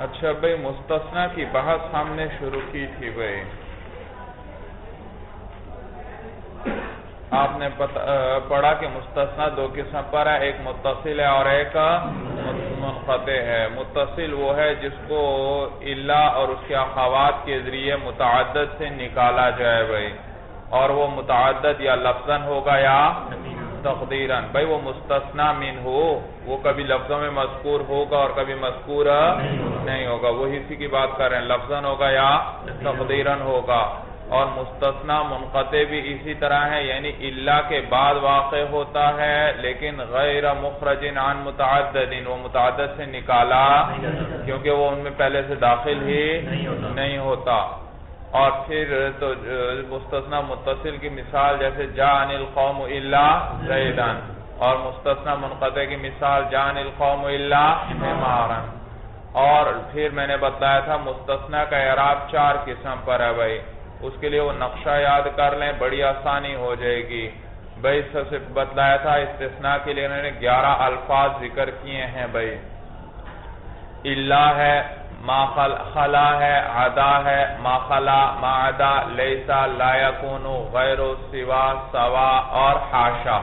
اچھا بھئی، مستثنی کی بحث ہم نے شروع کی تھی بھئی. آپ نے پڑھا کہ مستثنی دو قسم پر ہے، ایک متصل ہے اور ایک منقطع ہے. متصل وہ ہے جس کو الا اور اس کے اخوات کے ذریعے متعدد سے نکالا جائے بھئی، اور وہ متعدد یا لفظاً ہوگا یا تقدیراً. بھئی وہ مستثنی منہ وہ کبھی لفظوں میں مذکور ہوگا اور کبھی مذکور نہیں ہوگا. وہی اسی کی بات کر رہے ہیں، لفظاً ہوگا یا تقدیراً ہوگا. اور مستثنی منقطع بھی اسی طرح ہے، یعنی الا کے بعد واقع ہوتا ہے لیکن غیر مخرج عن متعدد، وہ متعدد سے نکالا کیونکہ وہ ان میں پہلے سے داخل ہی نہیں ہوتا. اور پھر تو مستثنی متصل کی مثال جیسے جاء القوم الا زیدا، اور مستثنی منقطع کی مثال جاء القوم الا حمارا. اور پھر میں نے بتایا تھا مستثنی کا اعراب 4 قسم پر ہے بھائی. اس کے لیے وہ نقشہ یاد کر لیں، بڑی آسانی ہو جائے گی. بھائی سب سے بتلایا تھا استثناء کے لیے انہوں نے 11 الفاظ ذکر کیے ہیں بھائی. الا ہے، ما خلا ہے، عدا ہے، ما خلا، ما عدا، لیسا، لا یکون، غیر، سوا، سوا اور حاشا.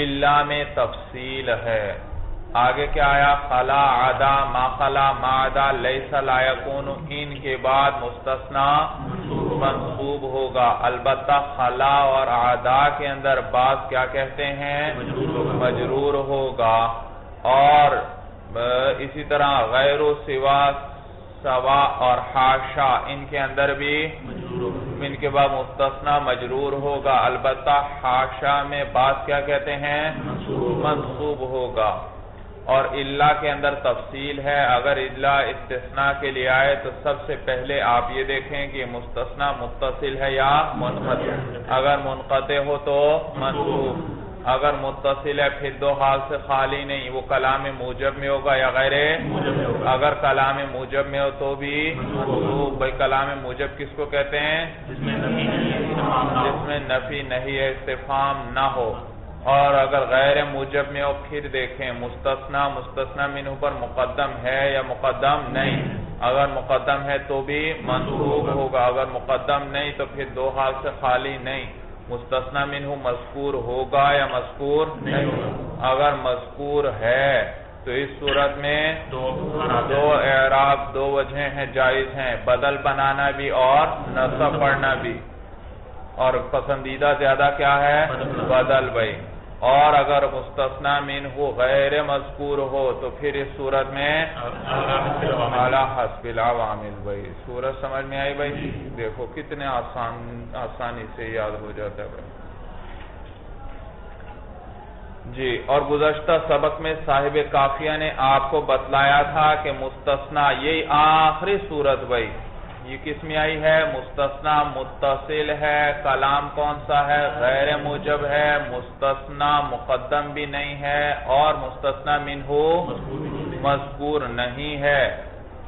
الا میں تفصیل ہے. آگے کیا آیا؟ خلا، عدا، ما خلا، ما عدا، لیسا، لا یکون. ان کے بعد مستثنی منصوب ہوگا. البتہ خلا اور عدا کے اندر بعض کیا کہتے ہیں؟ مجرور ہوگا. اور اسی طرح غیر، سوا، سوا اور حاشا ان کے اندر بھی ان کے بعد مستثنی مجرور ہوگا. البتہ حاشا میں بعض کیا کہتے ہیں؟ منصوب ہوگا. اور الا کے اندر تفصیل ہے. اگر الا استثناء کے لیے آئے تو سب سے پہلے آپ یہ دیکھیں کہ مستثنی متصل ہے یا منقطع. اگر منقطع ہو تو منصوب، اگر متصل ہے پھر دو حال سے خالی نہیں، وہ کلام موجب میں ہوگا یا غیر. اگر کلام موجب میں ہو تو بھی منصوب. بھئی کلام موجب کس کو کہتے ہیں؟ جس میں نفی نہیں ہے، استفہام نہ ہو. اور اگر غیر موجب میں ہو پھر دیکھیں مستثنی منہ پر مقدم ہے یا مقدم نہیں. اگر مقدم ہے تو بھی منصوب ہوگا، اگر مقدم نہیں تو پھر دو حال سے خالی نہیں. مستثنی منہ مذکور ہوگا یا مذکور نہیں. اگر مذکور ہے تو اس صورت میں دو اعراب، دو وجہیں ہیں جائز ہیں، بدل بنانا بھی اور نصب پڑھنا بھی. اور پسندیدہ زیادہ کیا ہے؟ بدل بھائی. اور اگر مستثنی منہ غیر مذکور ہو تو پھر اس صورت میں اعلی حسب العوامل. بھائی صورت سمجھ میں آئی بھائی؟ دیکھو کتنے آسانی سے یاد ہو جاتا ہے بھائی. جی، اور گزشتہ سبق میں صاحب کافیہ نے آپ کو بتلایا تھا کہ مستثنی یہی آخری صورت بھائی یہ کس میں آئی ہے؟ مستثنی متصل ہے. کلام کون سا ہے؟ غیر موجب ہے. مستثنی مقدم بھی نہیں ہے اور مستثنی منہ مذکور نہیں ہے.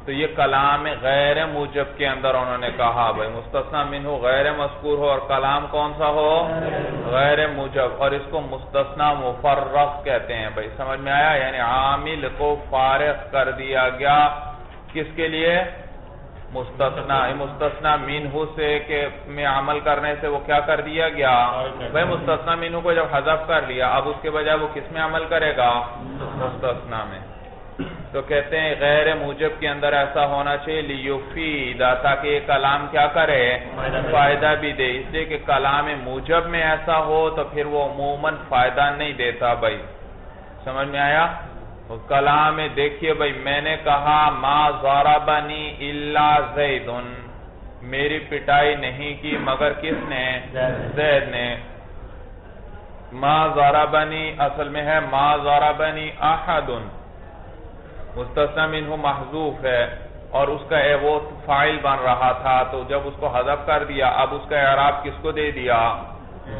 تو یہ کلام غیر موجب کے اندر انہوں نے کہا بھائی مستثنی منہ غیر مذکور ہو اور کلام کون سا ہو؟ غیر موجب. اور اس کو مستثنی مفرغ کہتے ہیں بھائی. سمجھ میں آیا؟ یعنی عامل کو فارغ کر دیا گیا. کس کے لیے؟ مستثنی منہ سے کہ میں عمل کرنے سے وہ کیا کر دیا گیا بھائی. مستثنی منہ کو جب حذف کر لیا اب اس کے بجائے وہ کس میں عمل کرے گا؟ مستثنی میں. تو کہتے ہیں غیر موجب کے اندر ایسا ہونا چاہیے لیفید، تاکہ یہ کلام کیا کرے؟ فائدہ بھی دے. اس لیے کہ کلام موجب میں ایسا ہو تو پھر وہ عموماً فائدہ نہیں دیتا بھائی. سمجھ میں آیا؟ کلام میں دیکھیے بھائی میں نے کہا ما ضربنی الا زید، میری پٹائی نہیں کی مگر کس نے؟ زید نے. ما ضربنی اصل میں ہے ما ضربنی احد. مستثنی منہ محذوف ہے اور اس کا وہ فاعل بن رہا تھا تو جب اس کو حذف کر دیا اب اس کا اعراب کس کو دے دیا؟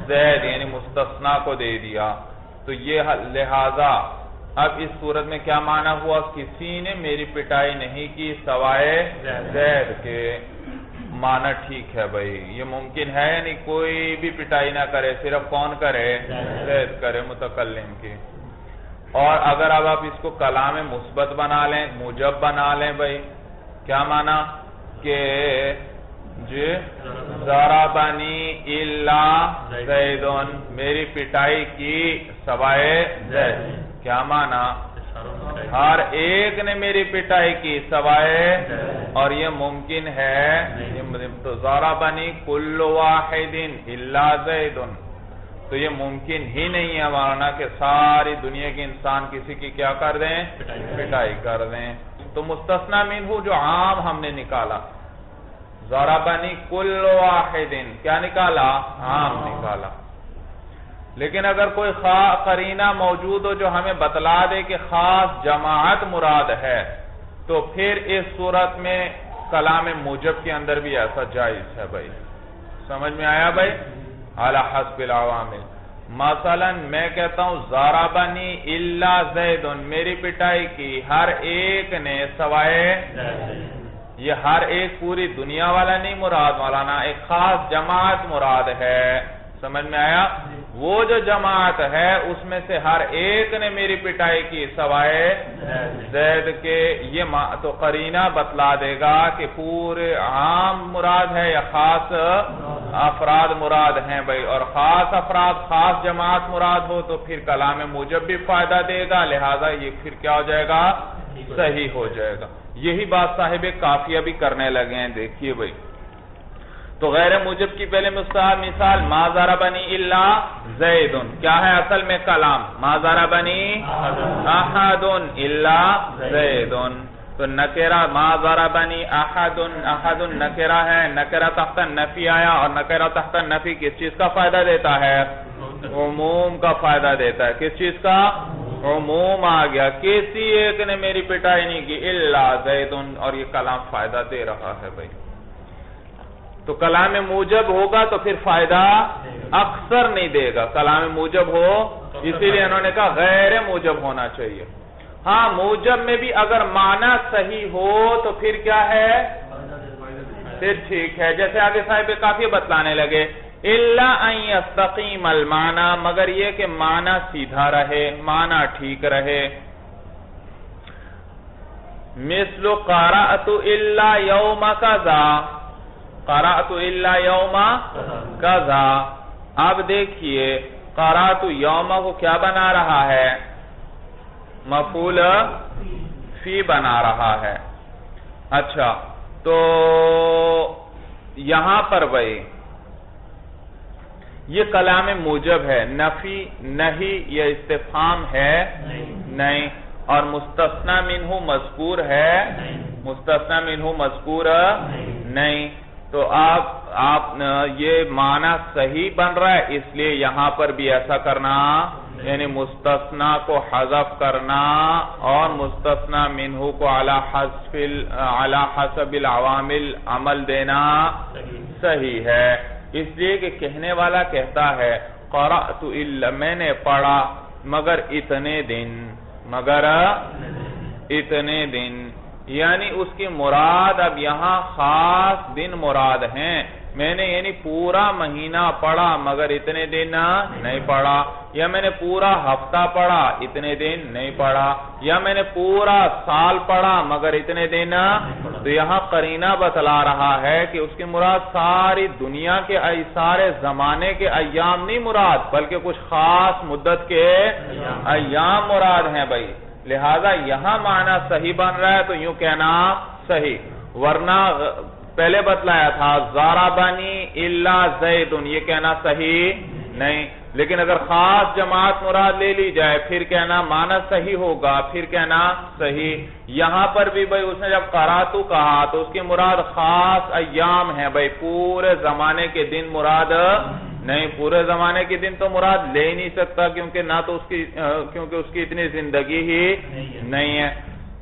زید، یعنی مستثنی کو دے دیا. تو یہ لہذا اب اس صورت میں کیا معنی ہوا؟ کسی نے میری پٹائی نہیں کی سوائے زید کے. معنی ٹھیک ہے بھائی، یہ ممکن ہے یعنی کوئی بھی پٹائی نہ کرے، صرف کون کرے؟ زید کرے متکلم کی. اور اگر اب آپ اس کو کلام مثبت بنا لیں، موجب بنا لیں بھائی کیا معنی کہ جی ضربنی الا زیدن، میری پٹائی کی سوائے زید، کیا معنی ہر ایک نے میری پٹائی کی سوائے، اور یہ ممکن ہے تو ضربنی کل واحد الا زیدن، تو یہ ممکن ہی نہیں ہے مولانا کہ ساری دنیا کے انسان کسی کی کیا کر دیں، پٹائی کر دیں۔ تو مستثنی منہ جو عام ہم نے نکالا، ضربنی کل واحد کیا نکالا، عام نکالا، لیکن اگر کوئی قرینہ موجود ہو جو ہمیں بتلا دے کہ خاص جماعت مراد ہے، تو پھر اس صورت میں کلام موجب کے اندر بھی ایسا جائز ہے بھائی۔ سمجھ میں آیا بھائی؟ علی حسب العوامل، مثلا میں کہتا ہوں ضربنی الا زید، میری پٹائی کی ہر ایک نے سوائے، یہ ہر ایک پوری دنیا والا نہیں مراد مولانا، ایک خاص جماعت مراد ہے۔ سمجھ میں آیا؟ وہ جو جماعت ہے اس میں سے ہر ایک نے میری پٹائی کی سوائے زید کے، یہ تو قرینہ بتلا دے گا کہ پورے عام مراد ہے یا خاص افراد مراد ہیں بھائی، اور خاص افراد خاص جماعت مراد ہو تو پھر کلام موجب بھی فائدہ دے گا، لہذا یہ پھر کیا ہو جائے گا، صحیح ہو جائے گا۔ یہی بات صاحب کافیہ بھی کرنے لگے ہیں، دیکھیے بھائی۔ تو غیر موجب کی پہلے مثال ما ضربنی الا زید، کیا ہے اصل میں کلام، ما ضربنی احد الا زید، تو نکرہ ما ضربنی احد نکرہ ہے، نکرہ تحت نفی آیا، اور نکرہ تحت نفی کس چیز کا فائدہ دیتا ہے، عموم کا فائدہ دیتا ہے۔ کس چیز کا، عموم آ گیا، کسی ایک نے میری پٹائی نہیں کی الا زید، اور یہ کلام فائدہ دے رہا ہے بھائی۔ تو کلام موجب ہوگا تو پھر فائدہ اکثر نہیں دے گا، کلام موجب ہو، اسی لیے انہوں نے کہا غیر موجب ہونا چاہیے۔ ہاں موجب میں بھی اگر معنی صحیح ہو تو پھر کیا ہے، پھر ٹھیک ہے، جیسے آگے صاحب کافی بتلانے لگے، الا ان یستقیم المعنی، مگر یہ کہ معنی سیدھا رہے، معنی ٹھیک رہے۔ مثل قرأت الا یوم کذا، قرأت الا یوم کذا، اب دیکھیے قرأت یوم کو کیا بنا رہا ہے، مفعول فی بنا رہا ہے۔ اچھا تو یہاں پر بھائی یہ کلام موجب ہے، نفی نہیں یا استفہام ہے نہیں، اور مستثنی منہ مذکور ہے، مستثنی منہ مذکور نہیں، تو آپ یہ معنی صحیح بن رہا ہے، اس لیے یہاں پر بھی ایسا کرنا، یعنی مستثنی کو حذف کرنا اور مستثنی منہ کو علی حسب العوامل عمل دینا صحیح ہے۔ اس لیے کہ کہنے والا کہتا ہے قرأت الا، میں نے پڑھا مگر اتنے دن، مگر اتنے دن، یعنی اس کی مراد اب یہاں خاص دن مراد ہیں، میں نے یعنی پورا مہینہ پڑھا مگر اتنے دن نہیں پڑھا، یا میں نے پورا ہفتہ پڑھا اتنے دن نہیں پڑھا، یا میں نے پورا سال پڑھا مگر اتنے دن، تو یہاں قرینہ بتلا رہا ہے کہ اس کی مراد ساری دنیا کے سارے زمانے کے ایام نہیں مراد، بلکہ کچھ خاص مدت کے ایام مراد ہیں بھائی، لہذا یہاں معنی صحیح بن رہا ہے تو یوں کہنا صحیح، ورنہ پہلے بتلایا تھا ضربنی الا زید، یہ کہنا صحیح نہیں، لیکن اگر خاص جماعت مراد لے لی جائے پھر کہنا معنی صحیح ہوگا، پھر کہنا صحیح۔ یہاں پر بھی بھائی اس نے جب قراتو کہا تو اس کی مراد خاص ایام ہیں بھائی، پورے زمانے کے دن مراد نہیں، پورے زمانے کے دن تو مراد لے ہی نہیں سکتا کیونکہ نہ تو کیونکہ اس کی اتنی زندگی ہی نہیں ہے،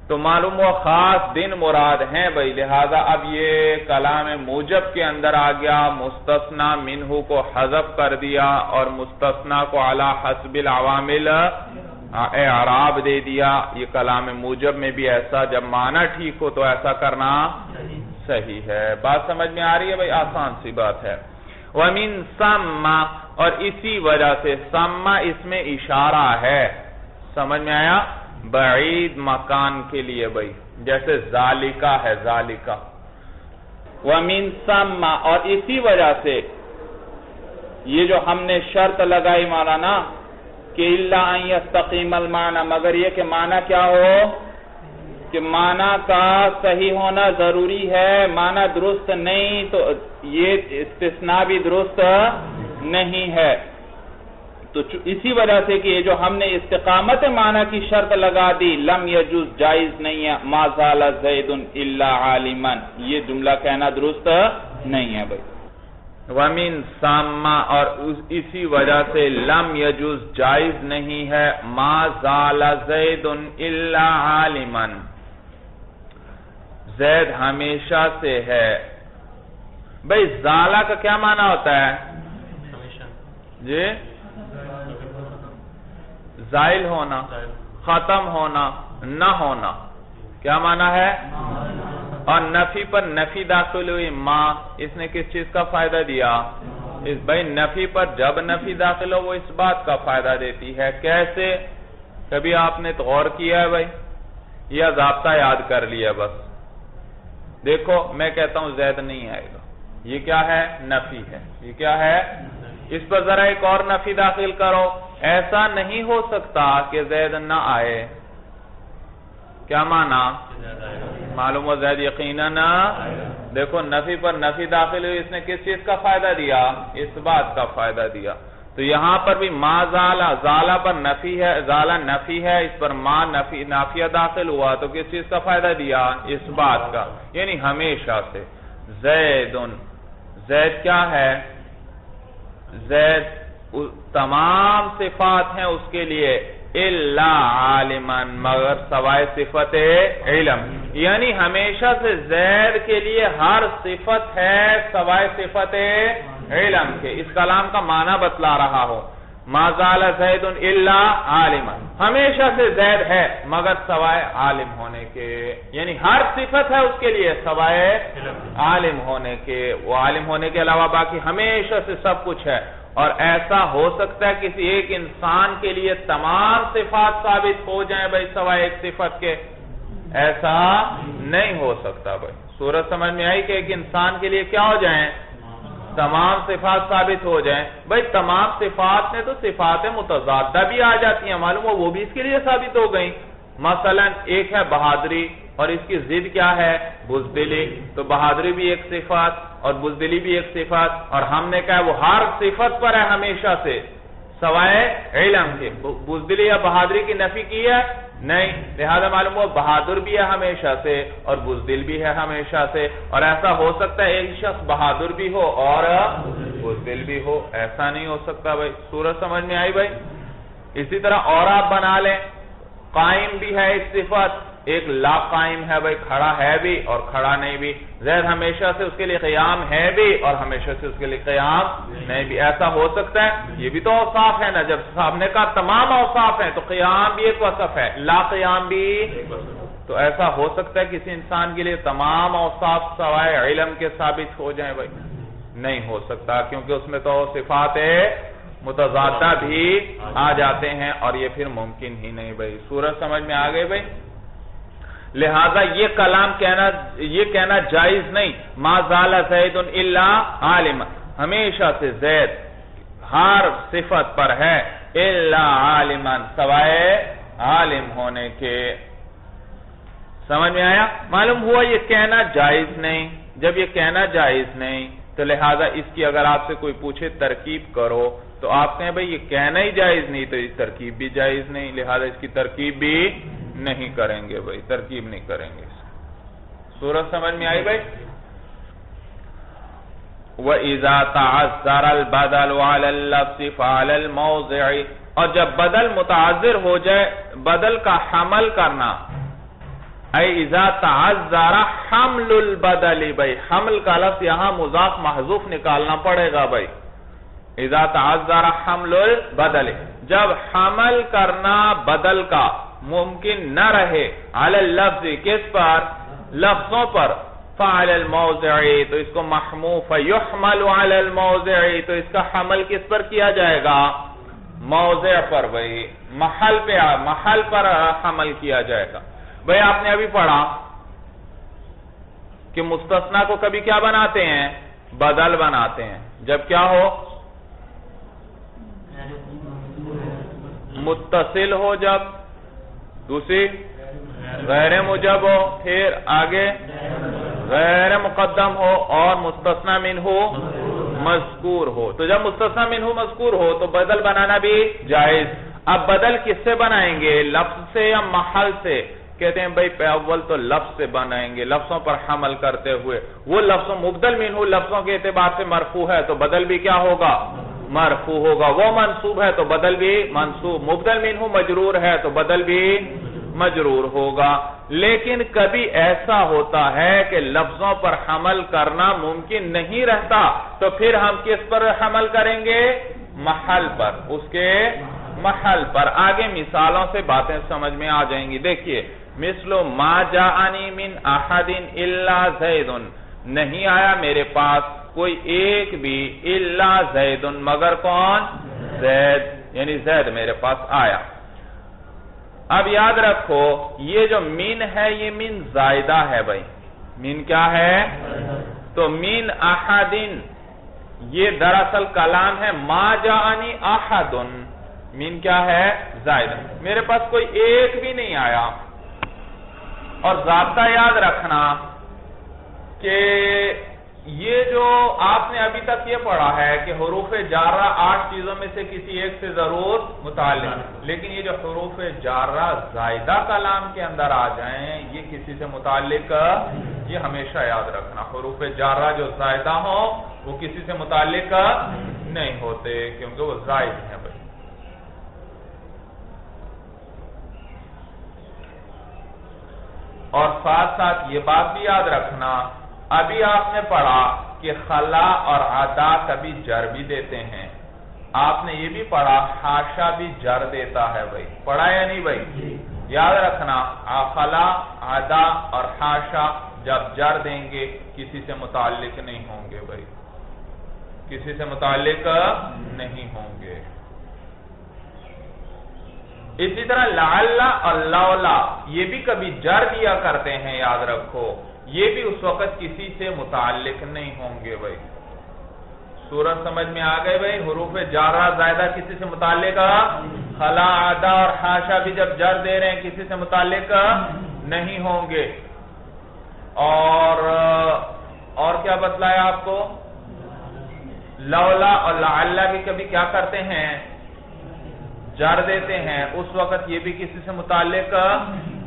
تو معلوم ہوا خاص دن مراد ہیں بھائی، لہذا اب یہ کلام موجب کے اندر آ گیا، مستثنی منہ کو حذف کر دیا اور مستثنی کو علی حسب العوامل اعراب دے دیا۔ یہ کلام موجب میں بھی ایسا جب معنی ٹھیک ہو تو ایسا کرنا صحیح ہے۔ بات سمجھ میں آ رہی ہے بھائی؟ آسان سی بات ہے۔ وَمِن ثَمَّ، اور اسی وجہ سے ثَمَّ اس میں اشارہ ہے، سمجھ میں آیا؟ بعید مکان کے لیے بھائی، جیسے ذالکا ہے ذالکا. وَمِن ثَمَّ اور اسی وجہ سے یہ جو ہم نے شرط لگائی مولانا کہ إِلَّا أَن يَسْتَقِيمَ الْمَعْنَى مگر یہ کہ معنی کیا ہو کہ معنی کا صحیح ہونا ضروری ہے. معنی درست نہیں تو یہ استثناء بھی درست نہیں ہے. تو اسی وجہ سے کہ یہ جو ہم نے استقامت معنی کی شرط لگا دی لم یجوز جائز نہیں ہے. ما زال زید الا عالما یہ جملہ کہنا درست نہیں ہے بھائی. وَمِن ثَمَّ اور اسی وجہ سے لم یجوز جائز نہیں ہے. ما زال زید الا عالما زید ہمیشہ سے ہے. بھائی زالہ کا کیا معنی ہوتا ہے جی؟ زائل ہونا، ختم ہونا، نہ ہونا. کیا معنی ہے؟ اور نفی پر نفی داخل ہوئی ما اس نے کس چیز کا فائدہ دیا؟ بھائی نفی پر جب نفی داخل ہو وہ اس بات کا فائدہ دیتی ہے. کیسے؟ کبھی آپ نے تو غور کیا ہے بھائی یا ضابطہ یاد کر لیا بس؟ دیکھو میں کہتا ہوں زید نہیں آئے گا، یہ کیا ہے؟ نفی ہے. یہ کیا ہے؟ اس پر ذرا ایک اور نفی داخل کرو. ایسا نہیں ہو سکتا کہ زید نہ آئے. کیا معنی؟ معلوم ہو زید یقیناً. دیکھو نفی پر نفی داخل ہوئی اس نے کس چیز کا فائدہ دیا؟ اس بات کا فائدہ دیا. تو یہاں پر بھی ما زالہ، زالہ پر نفی ہے، زالہ نفی ہے، اس پر ما نافیہ داخل ہوا تو کس چیز کا فائدہ دیا؟ اس بات کا، یعنی ہمیشہ سے. زیدن زید کیا ہے؟ زید تمام صفات ہیں اس کے لیے الا عالما مگر سوائے صفت علم. یعنی ہمیشہ سے زید کے لیے ہر صفت ہے سوائے صفت علم کے. اس کلام کا معنی بتلا رہا ہو. ما زال زید الا عالما ہمیشہ سے زید ہے مگر سوائے عالم ہونے کے. یعنی ہر صفت ہے اس کے لیے سوائے عالم ہونے کے. وہ عالم ہونے کے علاوہ باقی ہمیشہ سے سب کچھ ہے. اور ایسا ہو سکتا ہے کسی ایک انسان کے لیے تمام صفات ثابت ہو جائیں بھائی سوائے ایک صفت کے؟ ایسا نہیں ہو سکتا بھائی. صورت سمجھ میں آئی کہ ایک انسان کے لیے کیا ہو جائیں؟ تمام صفات ثابت ہو جائیں. بھائی تمام صفات میں تو صفات متضادہ بھی آ جاتی ہیں، معلوم ہو وہ بھی اس کے لیے ثابت ہو گئیں. مثلا ایک ہے بہادری اور اس کی ضد کیا ہے؟ بزدلی. تو بہادری بھی ایک صفات اور بزدلی بھی ایک صفات، اور ہم نے کہا وہ ہر صفت پر ہے ہمیشہ سے سوائے علم کے. بزدلی یا بہادری کی نفی کی ہے؟ نہیں. لہذا معلوم ہوا بہادر بھی ہے ہمیشہ سے اور بزدل بھی ہے ہمیشہ سے. اور ایسا ہو سکتا ہے ایک شخص بہادر بھی ہو اور بزدل بھی ہو؟ ایسا نہیں ہو سکتا بھائی. صورت سمجھ میں آئی بھائی؟ اسی طرح اور آپ بنا لیں. قائم بھی ہے ایک صفت، ایک لا قائم ہے بھائی، کھڑا ہے بھی اور کھڑا نہیں بھی. زید ہمیشہ سے اس کے لیے قیام ہے بھی اور ہمیشہ سے اس کے لیے قیام نہیں بھی. ایسا ہو سکتا ہے؟ یہ بھی تو اوصاف ہے نا. جب صاحب نے کہا تمام اوصاف ہیں تو قیام بھی ایک وصف ہے، لا قیام بھی. تو ایسا ہو سکتا ہے کسی انسان کے لیے تمام اوصاف سوائے علم کے ثابت ہو جائیں بھائی؟ نہیں ہو سکتا، کیونکہ اس میں تو صفات متضادہ بھی آ جاتے ہیں اور یہ پھر ممکن ہی نہیں بھائی. صورت سمجھ میں آ گئی بھائی؟ لہذا یہ کلام کہنا جائز نہیں. ما زال زید الا عالما ہمیشہ سے زید ہر صفت پر ہے الا عالما سوائے عالم ہونے کے. سمجھ میں آیا؟ معلوم ہوا یہ کہنا جائز نہیں. جب یہ کہنا جائز نہیں تو لہذا اس کی اگر آپ سے کوئی پوچھے ترکیب کرو تو آپ کہیں بھئی یہ کہنا ہی جائز نہیں تو اس ترکیب بھی جائز نہیں. لہذا اس کی ترکیب بھی نہیں کریں گے بھئی، ترکیب نہیں کریں گے. صورت سمجھ میں آئی بھئی؟ وَإِذَا تَعَذَّرَ الْبَدَلُ عَلَى اللَّفْظِ فَعَلَى الْمَوْضِعِ اور جب بدل متعذر ہو جائے، بدل کا حمل کرنا. اے اذا تعذر حمل البدل بھئی، حمل کا لفظ یہاں مضاف محذوف نکالنا پڑے گا بھئی. اذا تعذر حمل البدل جب حمل کرنا بدل کا ممکن نہ رہے علی اللفظ کس پر؟ لفظوں پر. فعلی الموضع تو اس کو محموف یحمل علی الموضع تو اس کا حمل کس پر کیا جائے گا؟ موضع پر بھئی، محل پر حمل کیا جائے گا. بھئی آپ نے ابھی پڑھا کہ مستثنا کو کبھی کیا بناتے ہیں؟ بدل بناتے ہیں. جب کیا ہو؟ متصل ہو جب، دوسری غیر موجب ہو، پھر آگے غیر مقدم ہو، اور مستثنا منہ مذکور ہو. تو جب مستثنا منہ مذکور ہو تو بدل بنانا بھی جائز. اب بدل کس سے بنائیں گے؟ لفظ سے یا محل سے؟ کہتے ہیں بھائی اول تو لفظ سے بنائیں گے، لفظوں پر حمل کرتے ہوئے. وہ لفظوں مبدل منہ لفظوں کے اعتبار سے مرفوع ہے تو بدل بھی کیا ہوگا؟ مرفوع ہوگا. وہ منصوب ہے تو بدل بھی منصوب. مبدل منہ مجرور ہے تو بدل بھی مجرور ہوگا. لیکن کبھی ایسا ہوتا ہے کہ لفظوں پر حمل کرنا ممکن نہیں رہتا، تو پھر ہم کس پر حمل کریں گے؟ محل پر، اس کے محل پر. آگے مثالوں سے باتیں سمجھ میں آ جائیں گی. دیکھیے، مثل ما جاءنی من احد الا زید، نہیں آیا میرے پاس کوئی ایک بھی الا زید، مگر کون؟ زید، یعنی زید میرے پاس آیا. اب یاد رکھو یہ جو من ہے یہ من زائدہ ہے بھائی. من کیا ہے؟ تو من احد یہ دراصل کلام ہے ما جاءنی احد. من کیا ہے؟ زائدہ. میرے پاس کوئی ایک بھی نہیں آیا. اور ضابطہ یاد رکھنا کہ یہ جو آپ نے ابھی تک یہ پڑھا ہے کہ حروف جارہ 8 چیزوں میں سے کسی ایک سے ضرور متعلق، لیکن یہ جو حروف جارہ زائدہ کلام کے اندر آ جائیں یہ کسی سے متعلق، یہ ہمیشہ یاد رکھنا. حروف جارہ جو زائدہ ہوں وہ کسی سے متعلق نہیں ہوتے کیونکہ وہ زائد ہیں بھائی. اور ساتھ ساتھ یہ بات بھی یاد رکھنا، ابھی آپ نے پڑھا کہ خلا اور عدا کبھی جر بھی دیتے ہیں. آپ نے یہ بھی پڑھا حاشا بھی جر دیتا ہے بھائی. پڑھا یا نہیں بھائی؟ یاد رکھنا خلا، عدا اور حاشا جب جر دیں گے کسی سے متعلق نہیں ہوں گے بھائی، کسی سے متعلق نہیں ہوں گے. اسی طرح لعل اور لولا یہ بھی کبھی جر دیا کرتے ہیں، یاد رکھو یہ بھی اس وقت کسی سے متعلق نہیں ہوں گے بھائی. سورت سمجھ میں آ گئے بھائی؟ حروف جارہ زائدہ کسی سے متعلق، خلا، عدا اور حاشا بھی جب جر دے رہے ہیں کسی سے متعلق نہیں ہوں گے. اور کیا بتلایا آپ کو؟ لولا اور لعل بھی کبھی کیا کرتے ہیں؟ جر دیتے ہیں. اس وقت یہ بھی کسی سے متعلق.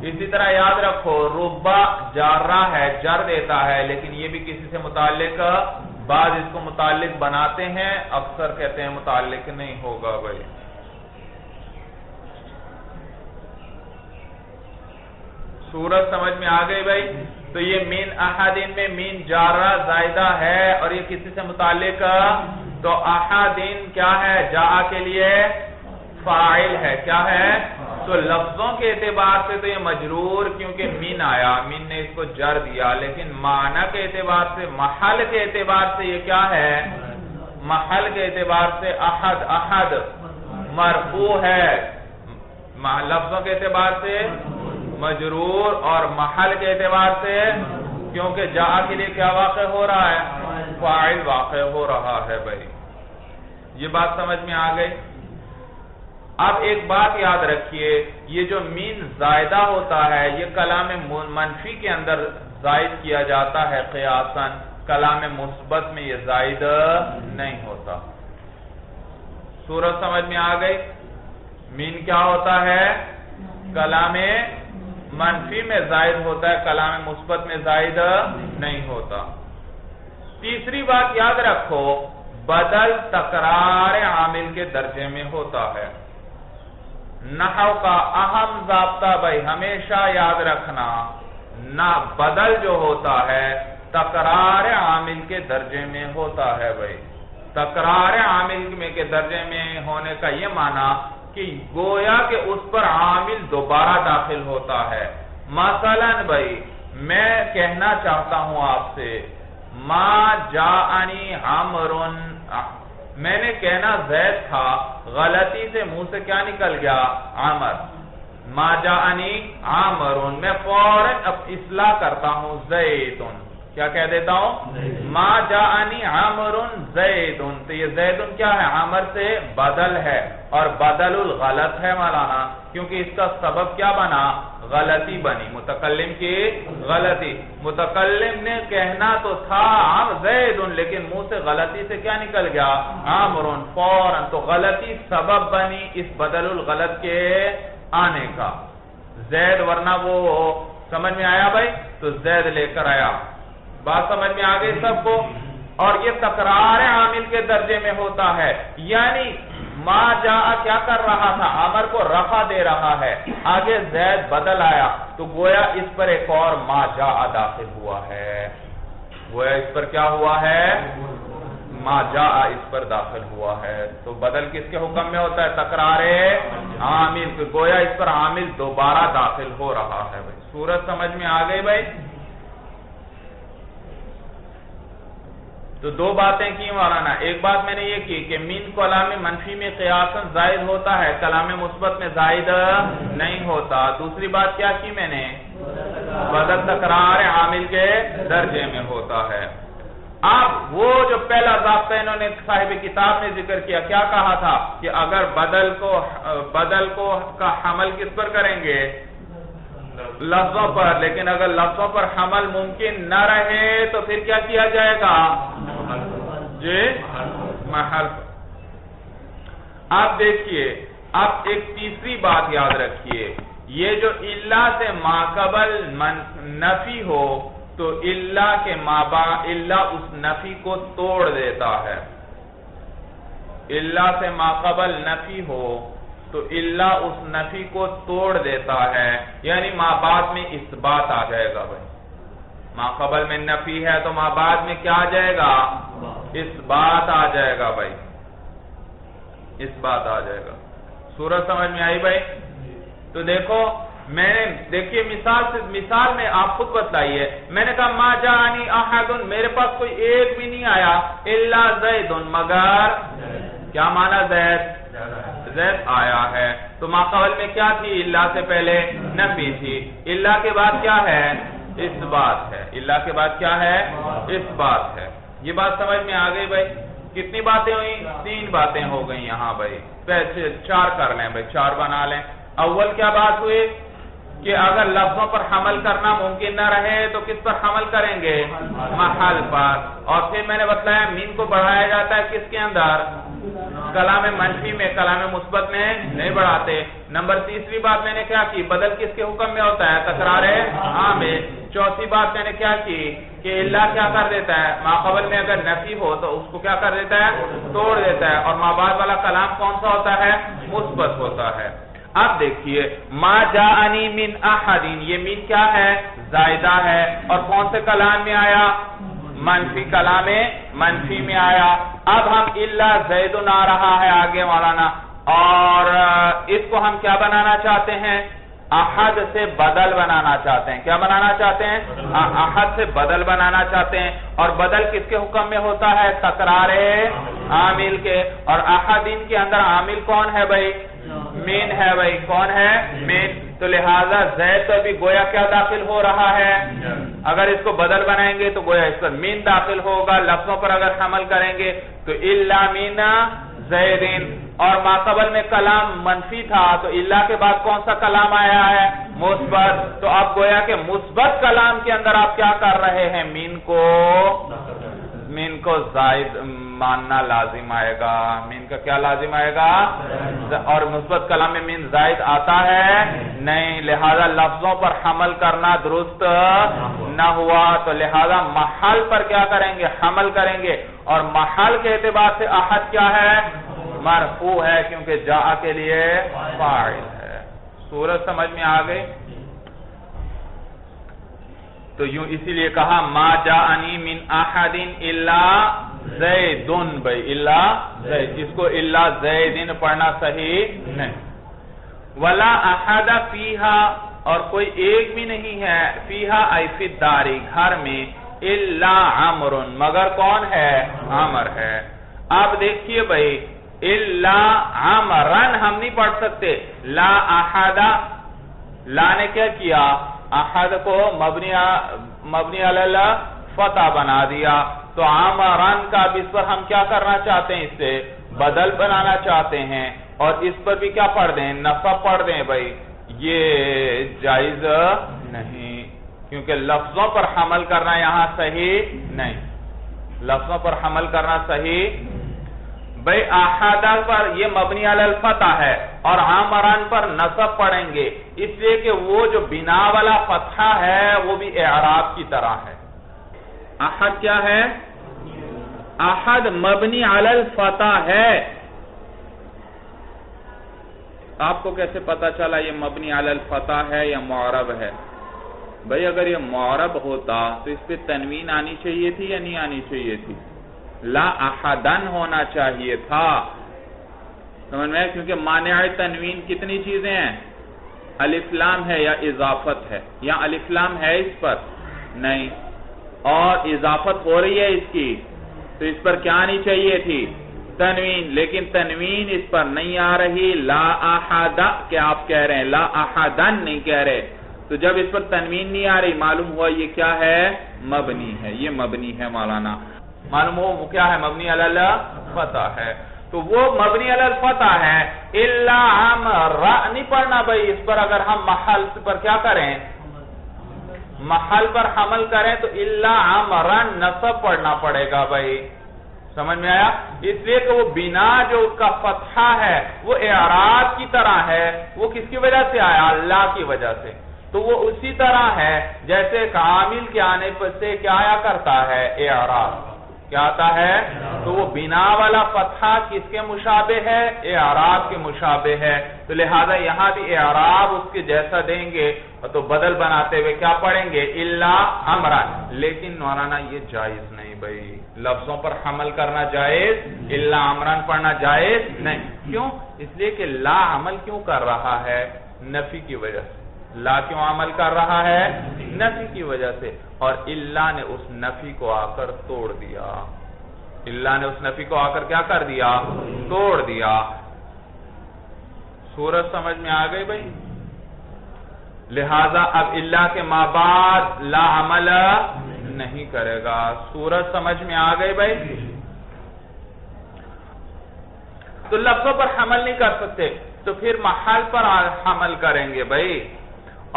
اسی طرح یاد رکھو ربا جارہ ہے، جر دیتا ہے، لیکن یہ بھی کسی سے متعلق. بعض اس کو متعلق بناتے ہیں، اکثر کہتے ہیں متعلق نہیں ہوگا بھائی. صورت سمجھ میں آ گئی بھائی؟ تو یہ من احدین میں من جارہ زائدہ ہے اور یہ کسی سے متعلق. تو احدین کیا ہے؟ جاء کے لیے فاعل ہے. کیا ہے؟ تو لفظوں کے اعتبار سے تو یہ مجرور کیونکہ من آیا، من نے اس کو جر دیا، لیکن معنی کے اعتبار سے، محل کے اعتبار سے یہ کیا ہے؟ محل کے اعتبار سے احد، احد مرفوع ہے. لفظوں کے اعتبار سے مجرور اور محل کے اعتبار سے کیونکہ جاء کے لیے کیا واقع ہو رہا ہے؟ فاعل واقع ہو رہا ہے بھائی. یہ بات سمجھ میں آ گئی؟ اب ایک بات یاد رکھیے، یہ جو مین زائدہ ہوتا ہے یہ کلام منفی کے اندر زائد کیا جاتا ہے قیاساً، کلام مثبت میں یہ زائد نہیں ہوتا. صورت سمجھ میں آ گئی؟ مین کیا ہوتا ہے؟ کلام منفی میں زائد ہوتا ہے، کلام مثبت میں زائد نہیں ہوتا. تیسری بات یاد رکھو، بدل تکرار عامل کے درجے میں ہوتا ہے. نحو کا اہم ضابطہ بھائی ہمیشہ یاد رکھنا، نہ بدل جو ہوتا ہے تکرار عامل کے درجے میں ہوتا ہے بھائی. تکرار عامل میں کے درجے میں ہونے کا یہ معنی کہ گویا کہ اس پر عامل دوبارہ داخل ہوتا ہے. مثلا بھائی میں کہنا چاہتا ہوں آپ سے ما جاءنی عمرن، میں نے کہنا زید تھا، غلطی سے منہ سے کیا نکل گیا؟ عمر. ما جاءنی عمرن، میں فوراً اب اصلاح کرتا ہوں زیدن. کیا کہہ دیتا ہوں؟ ما جاءنی عامر زید، تو یہ زید کیا ہے؟ عامر سے بدل ہے، اور بدل الغلط ہے مولانا، کیونکہ اس کا سبب کیا بنا؟ غلطی بنی، متکلم کی غلطی۔ متکلم نے کہنا تو تھا زید، لیکن منہ سے غلطی سے کیا نکل گیا؟ عامر، فوراً، تو غلطی سبب بنی اس بدل الغلط کے آنے کا۔ زید ورنہ وہ سمجھ میں آیا بھائی؟ تو زید لے کر آیا، بات سمجھ میں آگئی سب کو؟ اور یہ تکرار عامل کے درجے میں ہوتا ہے، یعنی ما جاء کیا کر رہا تھا؟ عامر کو رفع دے رہا ہے، آگے زید بدل آیا، تو گویا اس پر ایک اور ما جاء داخل ہوا ہے، گویا اس پر کیا ہوا ہے؟ ما جاء اس پر داخل ہوا ہے۔ تو بدل کس کے حکم میں ہوتا ہے؟ تکرار عامل، گویا اس پر عامل دوبارہ داخل ہو رہا ہے بھائی۔ صورت سمجھ میں آ گئی بھائی؟ تو دو باتیں کی مولانا، ایک بات میں نے یہ کی کہ من کلام منفی میں قیاساً زائد ہوتا ہے، کلام مثبت میں زائد نہیں ہوتا۔ دوسری بات کیا کی میں نے؟ بدل تکرار عامل کے درجے میں ہوتا ہے۔ اب وہ جو پہلا ضابطہ انہوں نے صاحب کتاب نے ذکر کیا، کیا کہا تھا کہ اگر بدل کو کا حمل کس پر کریں گے؟ لفظوں پر، لیکن اگر لفظوں پر حمل ممکن نہ رہے تو پھر کیا کیا جائے گا؟ جی محل۔ اب دیکھیے، اب ایک تیسری بات یاد رکھیے، یہ جو الا سے ماقبل نفی ہو تو الا کے مابع الا اس نفی کو توڑ دیتا ہے۔ الا سے ماقبل نفی ہو تو الا اس نفی کو توڑ دیتا ہے، یعنی ما بعد میں اثبات آ جائے گا بھائی۔ ما قبل میں نفی ہے تو ما بعد میں کیا آ جائے گا؟ اثبات آ جائے گا بھائی، اثبات آ جائے گا۔ صورت سمجھ میں آئی بھائی؟ تو دیکھو، میں نے دیکھیے مثال میں آپ خود بتلائیے، میں نے کہا ما جاءنی احد، میرے پاس کوئی ایک بھی نہیں آیا، الا زید، مگر کیا مانا؟ زید آیا ہے۔ تو ما قبل میں کیا تھی؟ الا سے پہلے نفی تھی، الا کے بعد کیا ہے؟ اثبات ہے، الا کے بعد کیا ہے؟ اثبات ہے۔ یہ بات سمجھ میں آ گئی بھائی؟ کتنی باتیں ہوئی؟ 3 باتیں ہو گئی یہاں بھائی، 4 کر لیں بھائی، 4 بنا لیں۔ اول کیا بات ہوئی کہ اگر لفظوں پر حمل کرنا ممکن نہ رہے تو کس پر حمل کریں گے؟ محل پر۔ اور پھر میں نے بتلایا مین کو بڑھایا جاتا ہے کس کے اندر؟ کلام منفی میں، کلام مثبت میں نہیں بڑھاتے۔ نمبر تیسری بات میں نے کیا کی؟ بدل کس کے حکم میں ہوتا ہے؟ تکرار عامل۔ چوتھی بات میں نے کیا کی کہ اللہ کیا کر دیتا ہے؟ ما قبل میں اگر نفی ہو تو اس کو کیا کر دیتا ہے؟ توڑ دیتا ہے۔ اور ما بعد والا کلام کون سا ہوتا ہے؟ مثبت ہوتا ہے۔ اب دیکھیے، ما جاءنی من احد، یہ من کیا ہے؟ زائدہ ہے، اور کون سے کلام میں آیا؟ منفی کلام منفی میں آیا۔ اب ہم الا زید آ رہا ہے آگے مولانا، اور اس کو ہم کیا بنانا چاہتے ہیں؟ احد سے بدل بنانا چاہتے ہیں۔ کیا بنانا چاہتے ہیں؟ احد سے بدل بنانا چاہتے ہیں۔ اور بدل کس کے حکم میں ہوتا ہے؟ تکرار عامل کے۔ اور احد ان کے اندر عامل کون ہے بھائی؟ مین ہے بھائی، کون ہے؟ مین۔ تو لہذا زید تو ابھی گویا کیا داخل ہو رہا ہے؟ اگر اس کو بدل بنائیں گے تو گویا اس پر مین داخل ہوگا۔ لفظوں پر اگر حمل کریں گے تو الا من زیدین، اور ما قبل میں کلام منفی تھا تو الا کے بعد کون سا کلام آیا ہے؟ مثبت۔ تو اب گویا کہ مثبت کلام کے اندر آپ کیا کر رہے ہیں؟ مین کو زائد ماننا لازم آئے گا۔ مین کا کیا لازم آئے گا؟ اور مثبت کلام میں مین زائد آتا ہے نہیں، لہذا لفظوں پر حمل کرنا درست نہ ہوا، تو لہذا محل پر کیا کریں گے؟ حمل کریں گے۔ اور محل کے اعتبار سے احد کیا ہے؟ مرفوع ہے، کیونکہ جاء کے لیے فاعل ہے۔ صورت سمجھ میں آ گئی؟ تو یوں اسی لیے کہا ما جاءنی من احد الا زیدن بھائی، الا زید، جس کو الا زیدن پڑھنا صحیح نہیں۔ ولا احد فیہا، اور کوئی ایک بھی نہیں ہے، فیہا ای فی الدار، گھر میں، الا عمر، مگر کون ہے؟ عمر ہے۔ اب دیکھیے بھائی، الا عمرن ہم نہیں پڑھ سکتے، لا احد، لا نے کیا کیا؟ احد کو مبنی علی فتح بنا دیا، تو عمرن کا بھی اس پر ہم کیا کرنا چاہتے ہیں، اس سے بدل بنانا چاہتے ہیں، اور اس پر بھی کیا پڑھ دیں، نصب پڑھ دیں بھائی، یہ جائز نہیں، کیونکہ لفظوں پر حمل کرنا یہاں صحیح نہیں، لفظوں پر حمل کرنا صحیح بھائی۔ احدہ پر یہ مبنی علی الفتح ہے اور عمرن پر نصب پڑھیں گے، اس لیے کہ وہ جو بنا والا فتحہ ہے وہ بھی اعراب کی طرح ہے۔ احد کیا ہے؟ احد مبنی علی الفتح ہے۔ آپ کو کیسے پتا چلا یہ مبنی علی الفتح ہے یا معرب ہے؟ بھائی اگر یہ معرب ہوتا تو اس پہ تنوین آنی چاہیے تھی یا نہیں آنی چاہیے تھی؟ لا احدن ہونا چاہیے تھا، سمجھ میں؟ کیونکہ مانع تنوین کتنی چیزیں ہیں، الف لام ہے یا اضافت ہے، یا الف لام ہے اس پر نہیں، اور اضافت ہو رہی ہے اس کی، تو اس پر کیا آنی چاہیے تھی، تنوین، لیکن تنوین اس پر نہیں آ رہی، لا احد کیا آپ کہہ رہے ہیں، لا احدن نہیں کہہ رہے، تو جب اس پر تنوین نہیں آ رہی معلوم ہوا یہ کیا ہے، مبنی ہے، یہ مبنی ہے مولانا، معلوم ہوا وہ کیا ہے، مبنی علی الفتح ہے۔ تو وہ مبنی علی الفتح ہے، الا عمرا نہیں پڑھنا بھائی، اس پر اگر ہم محل پر کیا کریں، محل پر حمل کریں تو الا عمرا نصب پڑھنا پڑے گا بھائی، سمجھ میں آیا؟ اس لیے کہ وہ بنا جو اس کا فتحہ ہے وہ اعراب کی طرح ہے، وہ کس کی وجہ سے آیا، اللہ کی وجہ سے، تو وہ اسی طرح ہے جیسے کامل کے آنے پر سے کیا آیا کرتا ہے، اعراب کیا آتا ہے، تو وہ بنا والا فتحہ کس کے مشابہ ہے، اعراب کے مشابہ ہے، تو لہذا یہاں بھی اعراب اس کے جیسا دیں گے، تو بدل بناتے ہوئے کیا پڑھیں گے، الا عمرا، لیکن مولانا یہ جائز نہیں بھائی، لفظوں پر حمل کرنا جائز، الا عمران پڑھنا جائز نہیں، کیوں؟ اس لیے کہ لا عمل کیوں کر رہا ہے، نفی کی وجہ سے، لا کیوں عمل کر رہا ہے، نفی کی وجہ سے، اور اللہ نے اس نفی کو آ کر توڑ دیا، اللہ نے اس نفی کو آ کر کیا کر دیا، توڑ دیا۔ سورج سمجھ میں آ گئی بھائی؟ لہذا اب اللہ کے ماں بعد لا عمل نہیں کرے گا، سورج سمجھ میں آ گئی بھائی؟ تو لفظوں پر حمل نہیں کر سکتے تو پھر محل پر حمل کریں گے بھائی،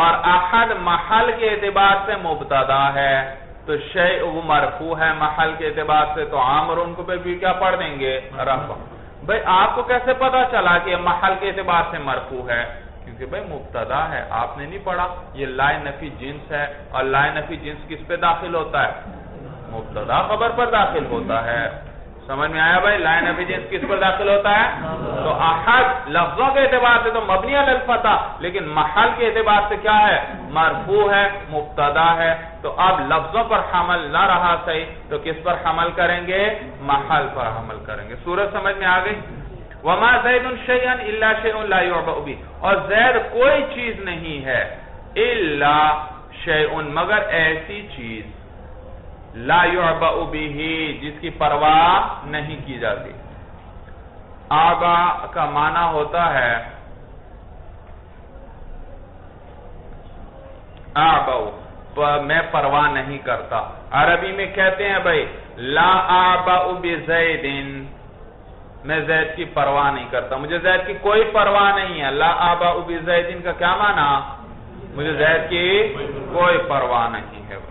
اور احد محل کے اعتبار سے مبتدا ہے، تو شیء وہ مرفوع ہے محل کے اعتبار سے، تو عامر ان کو بھی کیا پڑھ دیں گے، رفع۔ بھائی آپ کو کیسے پتا چلا کہ محل کے اعتبار سے مرفوع ہے؟ کیونکہ بھائی مبتدا ہے، آپ نے نہیں پڑھا، یہ لا نفی جنس ہے، اور لا نفی جنس کس پہ داخل ہوتا ہے، مبتدا خبر پر داخل ہوتا ہے، سمجھ میں آیا بھائی؟ لا نفی جنس کس پر داخل ہوتا ہے؟ تو احد لفظوں کے اعتبار سے تو مبنی علی الفتح، لیکن محل کے اعتبار سے کیا ہے، مرفوع ہے، مبتدا ہے، تو اب لفظوں پر حمل نہ رہا صحیح، تو کس پر حمل کریں گے، محل پر حمل کریں گے۔ سورج سمجھ میں آ گئی؟ وما زید شیئا الا شیء لا يعبأ به، اور زید کوئی چیز نہیں ہے الا شیء مگر ایسی چیز، لا يعبأ به جس کی پرواہ نہیں کی جاتی۔ آبا کا معنی ہوتا ہے آبا، میں پرواہ نہیں کرتا، عربی میں کہتے ہیں بھائی لا آبا بزید، میں زید کی پرواہ نہیں کرتا، مجھے زید کی کوئی پرواہ نہیں ہے، لا آبا بزید کا کیا معنی، مجھے زید کی کوئی پرواہ نہیں ہے۔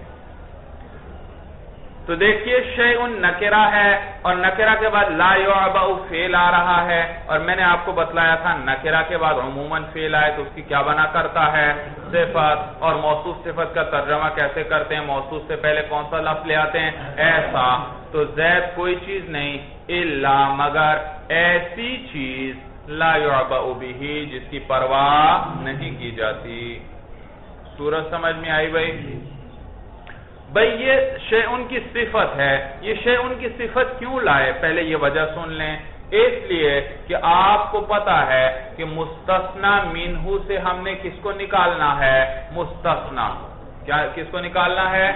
تو دیکھیے شیء نکرہ ہے، اور نکرہ کے بعد لا يعبأ فعل آ رہا ہے، اور میں نے آپ کو بتلایا تھا نکرہ کے بعد عموماً فعل آئے تو اس کی کیا بنا کرتا ہے، صفت، اور موصوف صفت کا ترجمہ کیسے کرتے ہیں، موصوف سے پہلے کون سا لفظ لے آتے ہیں، ایسا، تو زید کوئی چیز نہیں الا مگر ایسی چیز لا يعبأ به جس کی پرواہ نہیں کی جاتی۔ سورج سمجھ میں آئی بھائی؟ بھئی یہ شیء کی صفت ہے، یہ شیء کی صفت کیوں لائے، پہلے یہ وجہ سن لیں، اس لیے کہ آپ کو پتا ہے کہ مستثنی منہ سے ہم نے کس کو نکالنا ہے، مستثنی، کیا کس کو نکالنا ہے،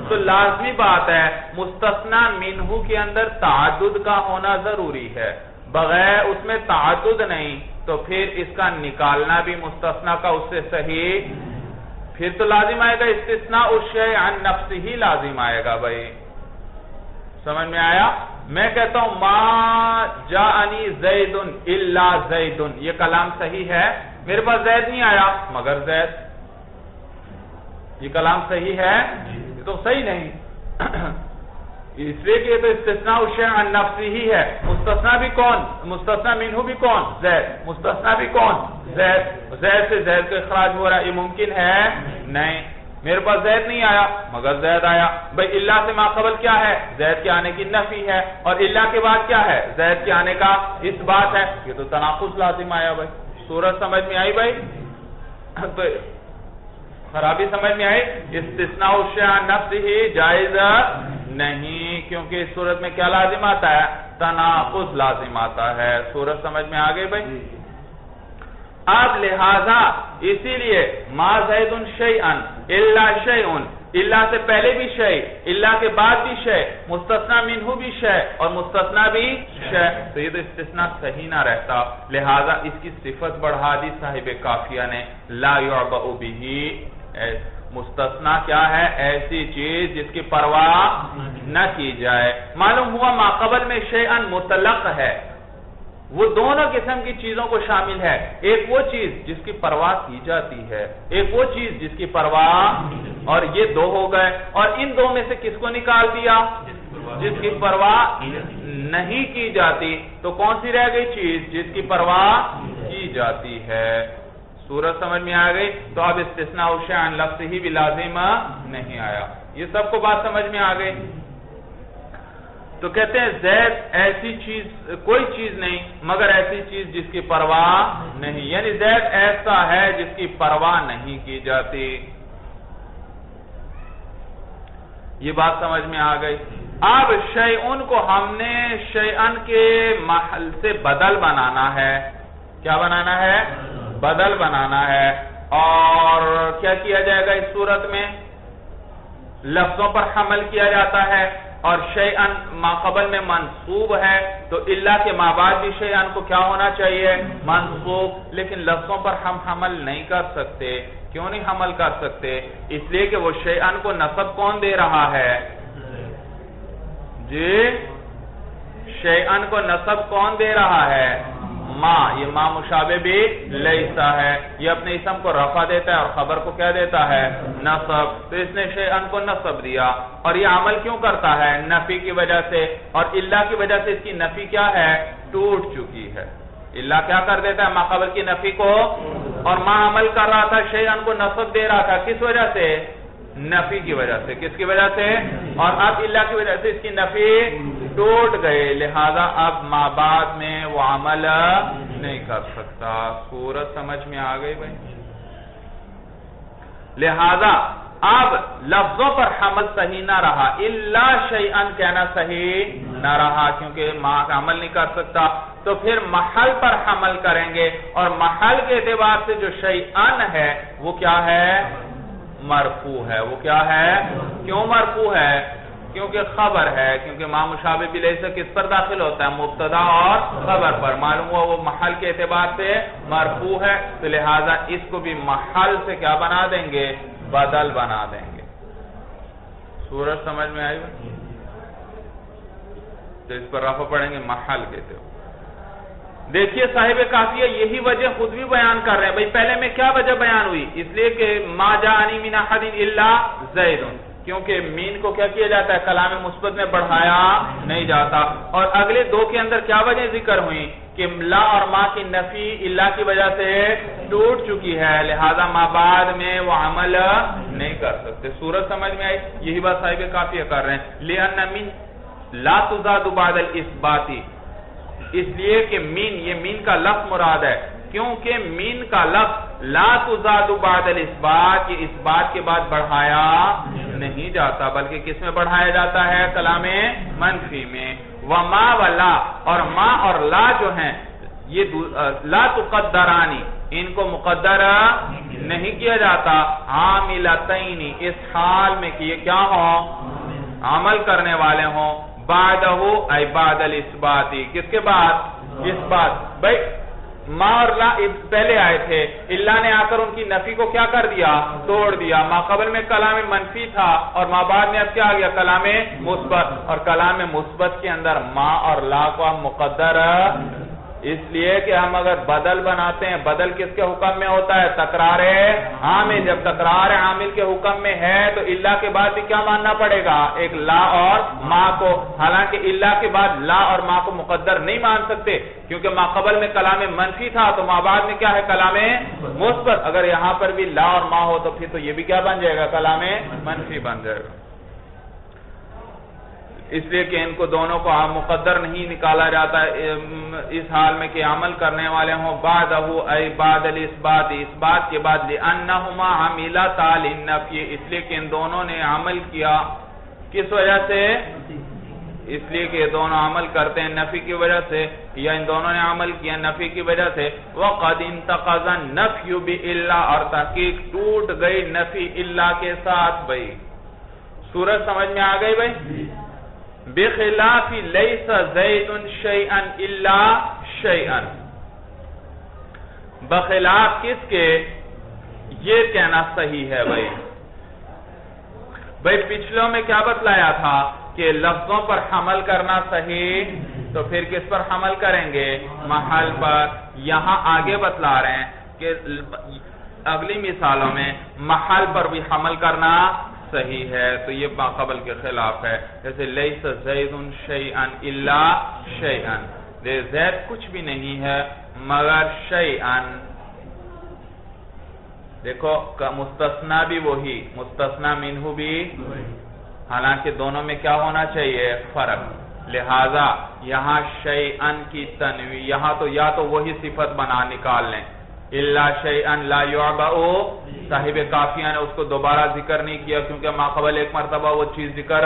تو لازمی بات ہے مستثنی منہ کے اندر تعدد کا ہونا ضروری ہے، بغیر اس میں تعدد نہیں تو پھر اس کا نکالنا بھی مستثنی کا اس سے صحیح، پھر تو لازم آئے گا استثناء الشیء عن نفسہ ہی لازم آئے گا بھائی. سمجھ میں آیا؟ میں کہتا ہوں ما جاءنی زید الا زید، یہ کلام صحیح ہے، میرے پاس زید نہیں آیا مگر زید. یہ کلام صحیح ہے؟ یہ تو صحیح نہیں، اس لیے کہ یہ تو استثناء الشیء عن نفسہ ہی ہے. مستثنیٰ بھی کون؟ مستثنیٰ منہ بھی کون؟ زید. مستثنیٰ بھی کون؟ زید. زید سے زید کو اخراج ہو رہا ہے، یہ ممکن ہے نہیں. میرے پاس زید نہیں آیا مگر زید آیا. بھئی اللہ سے ماقبل کیا ہے؟ زید کے آنے کی نفی ہے، اور اللہ کے بعد کیا ہے؟ زید کے آنے کا اس بات ہے. یہ تو تناقض لازم آیا بھائی. صورت سمجھ میں آئی بھائی؟ تو خرابی سمجھ میں آئی. استثناء الشیء عن نفسہ جائز نہیں، کیونکہ اس صورت میں کیا لازم آتا ہے؟ تناقض لازم آتا ہے. صورت سمجھ میں آگئی بھائی؟ اب لہذا اسی لیے ما زید شیئا الا شیء، اللہ سے پہلے بھی شیء، اللہ کے بعد بھی شیء، مستثنیٰ منہ بھی شیء اور مستثنیٰ بھی شیء، تو یہ تو استثناء صحیح نہ رہتا. لہذا اس کی صفت بڑھا دی صاحب کافیہ نے، لا یعبأ بہ. مستثنیٰ کیا ہے؟ ایسی چیز جس کی پرواہ نہ کی جائے. معلوم ہوا ما قبل میں شیئا مطلق ہے، وہ دونوں قسم کی چیزوں کو شامل ہے. ایک وہ چیز جس کی پرواہ کی جاتی ہے، ایک وہ چیز جس کی پرواہ، اور یہ دو ہو گئے. اور ان دو میں سے کس کو نکال دیا؟ جس کی پرواہ نہیں کی جاتی. تو کون سی رہ گئی چیز؟ جس کی پرواہ کی جاتی ہے. صورت سمجھ میں آ گئی؟ تو اب استثناء الشیء عن لفظہ ہی بھی لازم نہیں آیا. یہ سب کو بات سمجھ میں آ گئی؟ تو کہتے ہیں زید ایسی چیز، کوئی چیز نہیں مگر ایسی چیز جس کی پرواہ نہیں، یعنی زید ایسا ہے جس کی پرواہ نہیں کی جاتی. یہ بات سمجھ میں آ گئی؟ اب شیئن کو ہم نے شیئن کے محل سے بدل بنانا ہے. کیا بنانا ہے؟ بدل بنانا ہے. اور کیا کیا جائے گا اس صورت میں؟ لفظوں پر حمل کیا جاتا ہے، اور شیئن ماقبل میں منصوب ہے، تو اللہ کے ما بعد بھی شیئن کو کیا ہونا چاہیے؟ منصوب. لیکن لفظوں پر ہم حمل نہیں کر سکتے. کیوں نہیں حمل کر سکتے؟ اس لیے کہ وہ شیئن کو نصب کون دے رہا ہے؟ جی شیئن کو نصب کون دے رہا ہے؟ ما. یہ ما مشابہ بھی لیسا ہے، یہ اپنے اسم کو رفع دیتا ہے اور خبر کو کیا دیتا ہے؟ نصب. تو اس نے شیئن کو نصب دیا، اور یہ عمل کیوں کرتا ہے؟ نفی کی وجہ سے. اور اللہ کی وجہ سے اس کی نفی کیا ہے؟ ٹوٹ چکی ہے. اللہ کیا کر دیتا ہے؟ ما قبل کی نفی کو، اور ما عمل کر رہا تھا، شیئن کو نصب دے رہا تھا. کس وجہ سے؟ نفی کی وجہ سے. کس کی وجہ سے؟ اور اب اللہ کی وجہ سے اس کی نفی ٹوٹ گئے. لہذا اب ما بعد میں وہ عمل نہیں کر سکتا. صورت سمجھ میں آ گئی بھائی؟ لہذا اب لفظوں پر حمل صحیح نہ رہا، الا شیئن کہنا صحیح نہ رہا، کیونکہ ما عمل نہیں کر سکتا. تو پھر محل پر حمل کریں گے، اور محل کے اعتبار سے جو شیئن ہے وہ کیا ہے؟ مرفوع ہے. وہ کیا ہے؟ کیوں مرفوع ہے؟ کیونکہ خبر ہے. کیونکہ ما مشابہ بلیس کس پر داخل ہوتا ہے؟ مبتدا اور خبر پر. معلوم ہوا وہ محل کے اعتبار سے مرفوع ہے، تو لہذا اس کو بھی محل سے کیا بنا دیں گے؟ بدل بنا دیں گے. صورت سمجھ میں آئی؟ تو اس پر رفع پڑھیں گے محل کہتے ہو. دیکھیے صاحب کافیہ یہی وجہ خود بھی بیان کر رہے ہیں. بھئی پہلے میں کیا وجہ بیان ہوئی؟ اس لیے کہ ما جاءنی من احد الا زید، کیونکہ مین کو کیا کیا جاتا ہے؟ کلام مثبت میں بڑھایا نہیں جاتا. اور اگلے دو کے اندر کیا وجہ ذکر ہوئی؟ کہ لا اور ما کی نفی اللہ کی وجہ سے ٹوٹ چکی ہے، لہذا ما بعد میں وہ عمل نہیں کر سکتے. صورت سمجھ میں آئی؟ یہی بات صاحب کافیہ کر رہے ہیں. لِأَنَّ مِن لا تزاد بعد الاثبات، اس لیے کہ مین، یہ مین کا لفظ مراد ہے، کیونکہ مین کا لفظ لا تزاد بعد الاثبات، یہ اس بات کے بعد بڑھایا نہیں جاتا، بلکہ کس میں بڑھایا جاتا ہے؟ کلام منفی میں. وما ولا، اور ما اور لا جو ہیں یہ لا تقدرانی، ان کو مقدر نہیں کیا جاتا. عاملتین، اس حال میں کہ یہ کیا ہوں؟ عمل کرنے والے ہوں. بعدہ ای بعد الاثبات، کس کے بعد؟ اس بات. بھئی ما اور لا پہلے آئے تھے، اللہ نے آ کر ان کی نفی کو کیا کر دیا؟ توڑ دیا۔ ما قبل میں کلام منفی تھا اور ما بعد میں اب کیا آ گیا؟ کلام مثبت، اور کلام مثبت کے اندر ما اور لا کو ہم مقدر اس لیے کہ ہم اگر بدل بناتے ہیں، بدل کس کے حکم میں ہوتا ہے؟ تکرار عامل۔ جب تکرار عامل کے حکم میں ہے تو اللہ کے بعد بھی کیا ماننا پڑے گا؟ ایک لا اور ما کو، حالانکہ اللہ کے بعد لا اور ما کو مقدر نہیں مان سکتے کیونکہ ما قبل میں کلام منفی تھا تو ما بعد میں کیا ہے؟ کلام مثبت۔ اگر یہاں پر بھی لا اور ما ہو تو پھر تو یہ بھی کیا بن جائے گا؟ کلام منفی بن جائے گا، اس لیے کہ ان کو دونوں کو مقدر نہیں نکالا جاتا اس حال میں کہ عمل کرنے والے ہوں بعدہ ای بعد الاثبات، اس بات کے بعد لأنہما عملتا للنفی، اس لیے کہ ان دونوں نے عمل کیا کس وجہ سے؟ اس لیے کہ دونوں عمل کرتے ہیں نفی کی وجہ سے، یا ان دونوں نے عمل کیا نفی کی وجہ سے۔ وَقَدْ انتقض النفی بِإِلَّا، اور تحقیق ٹوٹ گئی نفی اللہ کے ساتھ۔ بھائی سورج سمجھ میں آ گئی بھائی؟ بخلاف لیس زید شیئا الا شیئا، بخلاف کس کے؟ یہ کہنا صحیح ہے بھائی۔ بھائی پچھلوں میں کیا بتلایا تھا کہ لفظوں پر حمل کرنا صحیح، تو پھر کس پر حمل کریں گے؟ محل پر۔ یہاں آگے بتلا رہے ہیں کہ اگلی مثالوں میں محل پر بھی حمل کرنا صحیح ہے، تو یہ ماقبل کے خلاف ہے۔ جیسے لیس زید شیئا الا شیئا، زید کچھ بھی نہیں ہے مگر شیئا۔ دیکھو مستثنی بھی وہی، مستثنی منہ بھی، حالانکہ دونوں میں کیا ہونا چاہیے؟ فرق۔ لہذا یہاں شیئا کی تنوین، یہاں تو یا تو وہی صفت بنا نکال لیں، الا شیئا لا یعبأ، صاحب کافیہ نے اس کو دوبارہ ذکر نہیں کیا کیونکہ ماقبل ایک مرتبہ وہ چیز ذکر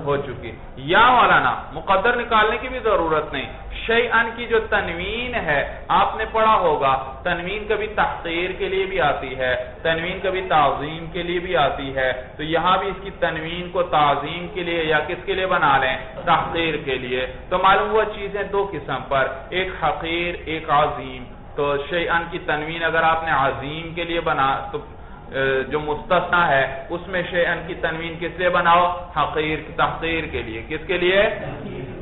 ہو چکی۔ یا مولانا مقدر نکالنے کی بھی ضرورت نہیں، شیئن کی جو تنوین ہے آپ نے پڑھا ہوگا، تنوین کبھی تحقیر کے لیے بھی آتی ہے، تنوین کبھی تعظیم کے لیے بھی آتی ہے، تو یہاں بھی اس کی تنوین کو تعظیم کے لیے یا کس کے لیے بنا لیں؟ تحقیر کے لیے۔ تو معلوم ہوا چیزیں دو قسم پر، ایک حقیر ایک عظیم۔ تو شیئن کی تنوین اگر آپ نے عظیم کے لیے بنا تو جو مستثنی ہے اس میں شیئن کی تنوین کس لیے بناؤ؟ حقیر تحقیر کے لیے۔ کس کے لیے؟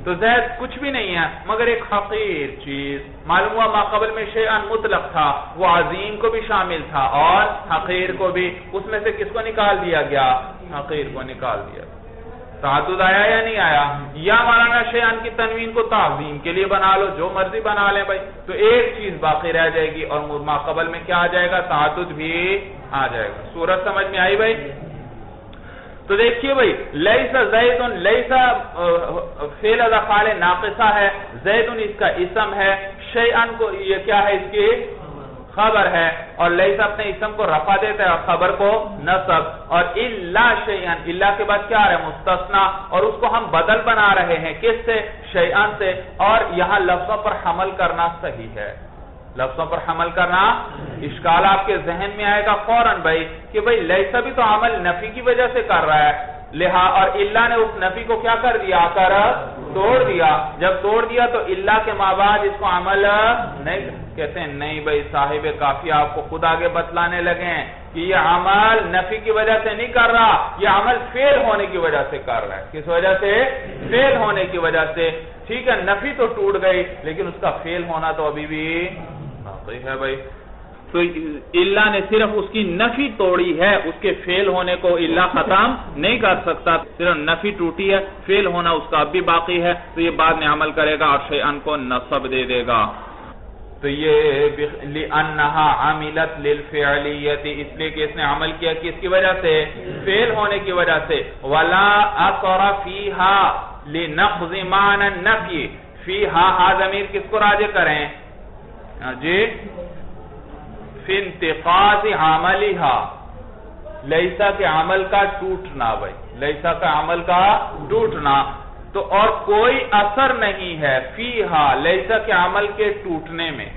تو زید کچھ بھی نہیں ہے مگر ایک حقیر چیز۔ معلوم ہوا ماقبل میں شیئن مطلق تھا، وہ عظیم کو بھی شامل تھا اور حقیر کو بھی، اس میں سے کس کو نکال دیا گیا؟ حقیر کو نکال دیا۔ تعدد آیا یا نہیں آیا؟ یا مولانا شیئن کی تنوین کو تعظیم کے لیے بنا لو، جو مرضی بنا لیں بھائی، تو ایک چیز باقی رہ جائے گی اور ماقبل میں کیا آ جائے گا؟ تعدد بھی آ جائے گا۔ صورت سمجھ میں آئی بھائی؟ تو دیکھیے بھائی لیس زید، لیس فعل افعال ناقصہ ہے، زید اس کا اسم ہے، شیئن کو یہ کیا ہے؟ اس کی خبر ہے، اور لیس اپنے اسم کو رفع دیتا ہے اور خبر کو نصب، اور الا شیئن، الا کے بعد کیا آ رہا ہے؟ مستثنی، اور اس کو ہم بدل بنا رہے ہیں کس سے؟ شیئن سے، اور یہاں لفظوں پر حمل کرنا صحیح ہے، لفظوں پر حمل کرنا۔ اشکال آپ کے ذہن میں آئے گا فوراً بھائی کہ بھائی لیسا بھی تو عمل نفی کی وجہ سے کر رہا ہے، اور اللہ نے اس نفی کو کیا کر دیا؟ کر توڑ دیا۔ جب توڑ دیا تو اللہ کے مابعد اس کو عمل نہیں کہتے ہیں۔ نہیں بھائی صاحب کافی آپ کو خود آگے بتلانے لگے ہیں کہ یہ عمل نفی کی وجہ سے نہیں کر رہا، یہ عمل فعل ہونے کی وجہ سے کر رہا ہے۔ کس وجہ سے؟ فعل ہونے کی وجہ سے۔ ٹھیک ہے نفی تو ٹوٹ گئی لیکن اس کا فعل ہونا تو ابھی بھی باقی ہے بھائی۔ تو اللہ نے صرف اس کی نفی توڑی ہے، اس کے فعل ہونے کو اللہ ختم نہیں کر سکتا، صرف نفی ٹوٹی ہے، فعل ہونا اس کا اب بھی باقی ہے، تو یہ بعد میں عمل کرے گا اور شیئن کو نصب دے دے گا۔ تو یہ لِأَنَّهَا عَمِلَتْ لِلْفِعْلِيَّةِ، اس لیے کہ اس نے عمل کیا کس کی وجہ سے؟ فعل ہونے کی وجہ سے۔ وَلَا أَثَرَ فِيهَا لِنَقْضِ مَعْنَى النَّفْيِ، فِيهَا ضمیر کس کو راجع کریں؟ جی فی انتقاض عملها، لیسا کے عمل کا ٹوٹنا بھائی، لیسا کا عمل کا ٹوٹنا، تو اور کوئی اثر نہیں ہے فیہا، لیسا کے عمل کے ٹوٹنے میں،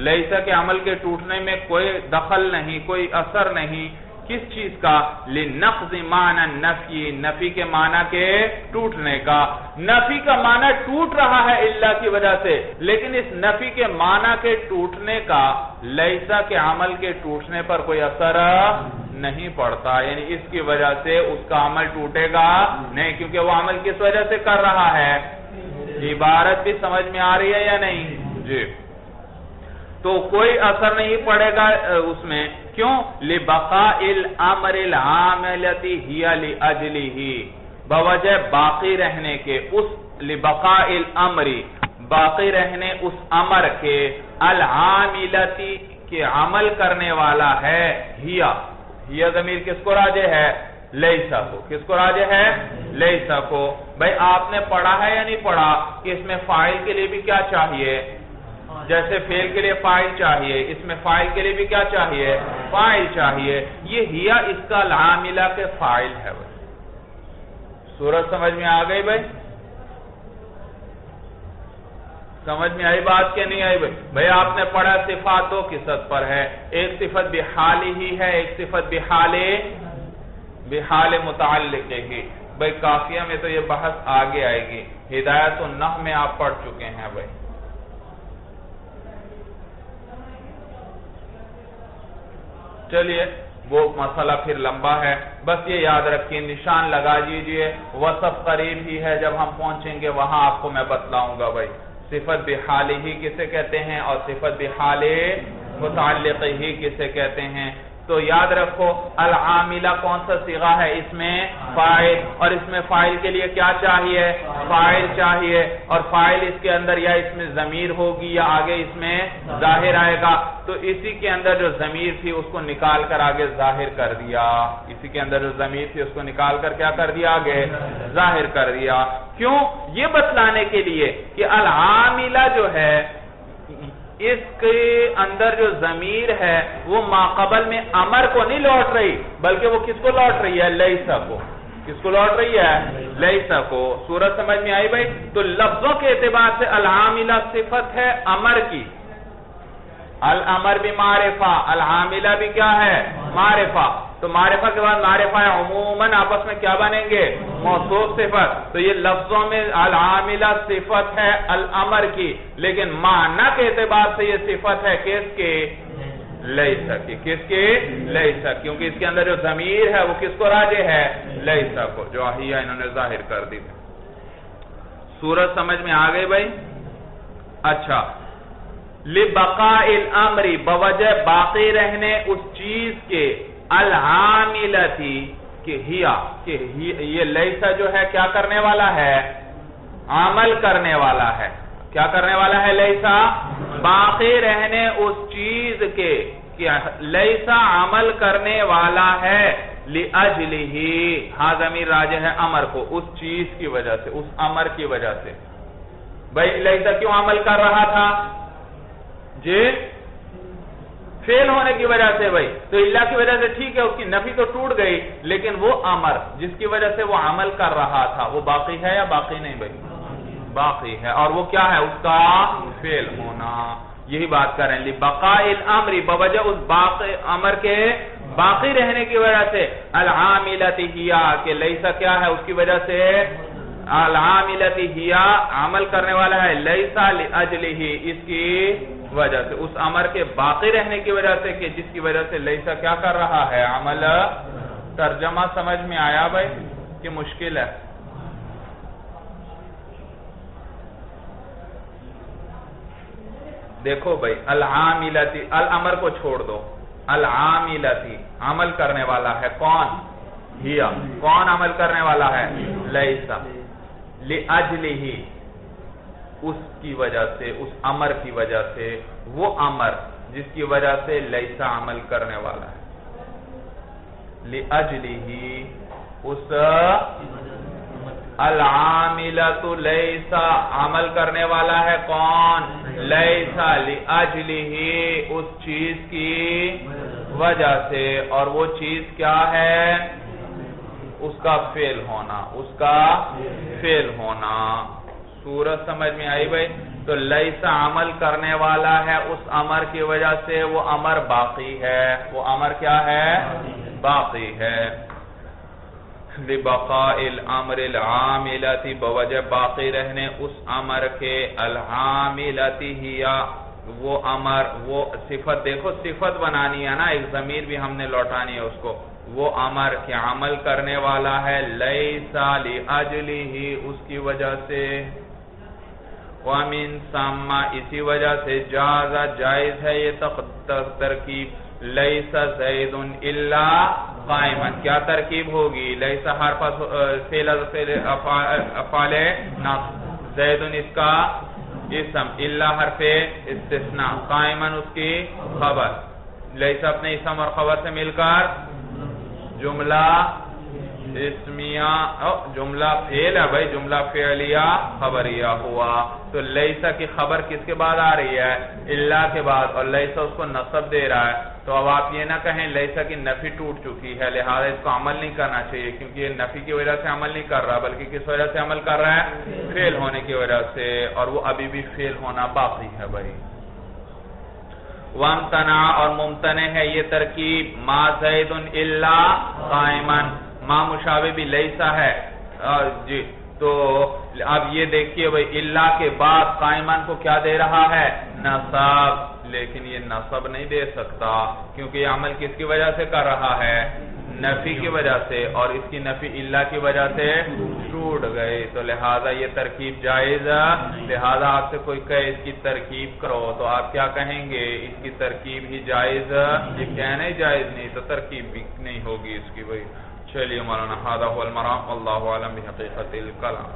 لیسا کے عمل کے ٹوٹنے میں کوئی دخل نہیں، کوئی اثر نہیں، کس چیز کا؟ لنقض معنی نفی، نفی کے معنی کے ٹوٹنے کا. نفی کا معنی ٹوٹ رہا ہے الا کی وجہ سے، لیکن اس نفی کے معنی کے ٹوٹنے کا لیسا کے عمل کے ٹوٹنے پر کوئی اثر نہیں پڑتا، یعنی اس کی وجہ سے اس کا عمل ٹوٹے گا نہیں، کیونکہ وہ عمل کس وجہ سے کر رہا ہے. عبارت بھی سمجھ میں آ رہی ہے یا نہیں؟ جی. تو کوئی اثر نہیں پڑے گا اس میں. کیوں؟ لبقاء الامر العاملتی ہی لاجلہ، بوجہ باقی رہنے کے اس لبقاء الامر، باقی رہنے اس امر کے، العاملتی کے عمل کرنے والا ہے، ہی ضمیر کس کو راجع ہے؟ لیسا کو. کس کو راجع ہے؟ لیسا کو. بھئی آپ نے پڑھا ہے یا نہیں پڑھا کہ اس میں فاعل کے لیے بھی کیا چاہیے؟ جیسے فعل کے لیے فاعل چاہیے، اس میں فاعل کے لیے بھی کیا چاہیے؟ فاعل چاہیے. یہ ہیا اس کا العاملہ کے فاعل ہے. بھئی صورت سمجھ میں آ گئی؟ بھئی سمجھ میں آئی بات کہ نہیں آئی؟ بھئی آپ نے پڑھا صفات دو قسط پر ہے، ایک صفت بحال ہی ہے، ایک صفت بحال متعلق ہی. بھئی کافیہ میں تو یہ بحث آگے آئے گی، ہدایت النحو میں آپ پڑھ چکے ہیں. بھئی چلیے وہ مسئلہ پھر لمبا ہے، بس یہ یاد رکھیے، نشان لگا دیجئے. وصف قریب ہی ہے، جب ہم پہنچیں گے وہاں آپ کو میں بتلاؤں گا. بھائی صفت بحال ہی کسے کہتے ہیں اور صفت بحال متعلق ہی کسے کہتے ہیں. تو یاد رکھو العاملہ کون سا صیغہ ہے؟ اس میں فاعل، اور اس میں فاعل کے لیے کیا چاہیے؟ فاعل چاہیے، اور فاعل اس کے اندر یا اس میں ضمیر ہوگی یا آگے اس میں ظاہر آئے گا. تو اسی کے اندر جو ضمیر تھی اس کو نکال کر آگے ظاہر کر دیا، اسی کے اندر جو ضمیر تھی اس کو نکال کر کیا کر دیا؟ آگے ظاہر کر دیا. کیوں؟ یہ بتلانے کے لیے کہ العاملہ جو ہے اس کے اندر جو ضمیر ہے وہ ماقبل میں امر کو نہیں لوٹ رہی، بلکہ وہ کس کو لوٹ رہی ہے؟ لیسا کو. کس کو لوٹ رہی ہے؟ لیسا کو. صورت سمجھ میں آئی؟ بھائی تو لفظوں کے اعتبار سے العاملہ صفت ہے امر کی. الامر بھی معرفہ، العاملہ بھی کیا ہے؟ معرفہ. تو معرفہ کے بعد معرفہ عموماً آپس میں کیا بنیں گے؟ موصوف صفت. تو یہ لفظوں میں العاملہ صفت ہے الامر کی، لیکن معنی کے اعتبار سے یہ صفت ہے کس کے؟ لیسا کی. کس کے؟ لیسا. کیونکہ اس کے اندر جو ضمیر ہے وہ کس کو راجع ہے؟ لیسا کو، جو احیاء انہوں نے ظاہر کر دی. صورت سمجھ میں آ گئی بھائی؟ اچھا. لبقاء الامر، بوجہ باقی رہنے اس چیز کے، العاملتی کہ یہ لیسا جو ہے کیا کرنے والا ہے؟ عمل کرنے والا ہے. کیا کرنے والا ہے؟ لیسا باقی رہنے اس چیز کے، کہ لیسا عمل کرنے والا ہے. لأجلہ، ہاں ضمیر راجع ہے امر کو، اس چیز کی وجہ سے، اس امر کی وجہ سے. بھائی لیسا کیوں عمل کر رہا تھا؟ جی فیل ہونے کی وجہ سے. بھائی تو اللہ کی وجہ سے ٹھیک ہے، اس کی نفی تو ٹوٹ گئی، لیکن وہ امر جس کی وجہ سے وہ عمل کر رہا تھا وہ باقی ہے یا باقی نہیں؟ بھائی باقی ہے، اور وہ کیا ہے؟ اس کا فیل ہونا. یہی بات کر رہے ہیں. لبقاء الامر، بوجہ اس باقی امر کے باقی رہنے کی وجہ سے، العاملتی ہیا کہ لیسا کیا ہے؟ اس کی وجہ سے العاملتی ہیا عمل کرنے والا ہے، لیسا لأجلہ اس کی وجہ سے، اس امر کے باقی رہنے کی وجہ سے، کہ جس کی وجہ سے لیسا کیا کر رہا ہے؟ عمل. ترجمہ سمجھ میں آیا بھائی کہ مشکل ہے؟ دیکھو بھائی العاملتی، الامر کو چھوڑ دو، العاملتی عمل کرنے والا ہے کون؟ ہیا. کون عمل کرنے والا ہے؟ لیسا. لأجلہ اس کی وجہ سے، اس امر کی وجہ سے، وہ امر جس کی وجہ سے لیسا عمل کرنے والا ہے. لأجلہ اس العاملۃ لیسا عمل کرنے والا ہے کون؟ لیسا. لأجلہ اس چیز کی وجہ سے، اور وہ چیز کیا ہے؟ اس کا فعل ہونا، اس کا فعل ہونا. صورت سمجھ میں آئی بھائی؟ تو لیسا عمل کرنے والا ہے اس امر کی وجہ سے، وہ امر باقی ہے. وہ امر کیا ہے؟ باقی ہے لبقاء الامر العاملتی بوجہ باقی رہنے اس امر کے العاملتی ہی وہ امر وہ صفت دیکھو صفت بنانی ہے نا ایک ضمیر بھی ہم نے لوٹانی ہے اس کو وہ امر کے عمل کرنے والا ہے لیسا لأجلہ اس کی وجہ سے وَمِن ثَمَّ اسی وجہ سے جائز ہے یہ ترکیب لیسا زید الا قائما کیا ترکیب ہوگی لیسا حرف فعل افعال نصب زید اس کا اسم الا حرف استثناء قائما اس کی خبر لیسا اپنے اسم اور خبر سے مل کر جملہ اسمیہ جملہ فعل ہے بھائی جملہ فعلیہ خبریہ ہوا تو لیسا کی خبر کس کے بعد آ رہی ہے اللہ کے بعد اور لیسا اس کو نصب دے رہا ہے تو اب آپ یہ نہ کہیں لیسا کی نفی ٹوٹ چکی ہے لہذا اس کو عمل نہیں کرنا چاہیے کیونکہ یہ نفی کی وجہ سے عمل نہیں کر رہا بلکہ کس وجہ سے عمل کر رہا ہے فعل ہونے کی وجہ سے اور وہ ابھی بھی فعل ہونا باقی ہے بھائی وامتنع اور ممتنع ہے یہ ترکیب ما زید الا قائما ما مشابہ بھی لیسا ہے جی تو اب یہ دیکھیے بھئی اللہ کے بعد قائمان کو کیا دے رہا ہے نصب لیکن یہ نصب نہیں دے سکتا کیونکہ یہ عمل کس کی وجہ سے کر رہا ہے نفی کی وجہ سے اور اس کی نفی اللہ کی وجہ سے ٹوٹ گئی تو لہذا یہ ترکیب جائز لہذا آپ سے کوئی کہے اس کی ترکیب کرو تو آپ کیا کہیں گے اس کی ترکیب ہی جائز یہ کہنا ہی جائز نہیں تو ترکیب بھی نہیں ہوگی اس کی بھئی چلیے مولانا هذا هو المرام والله اعلم بحقیقت الکلام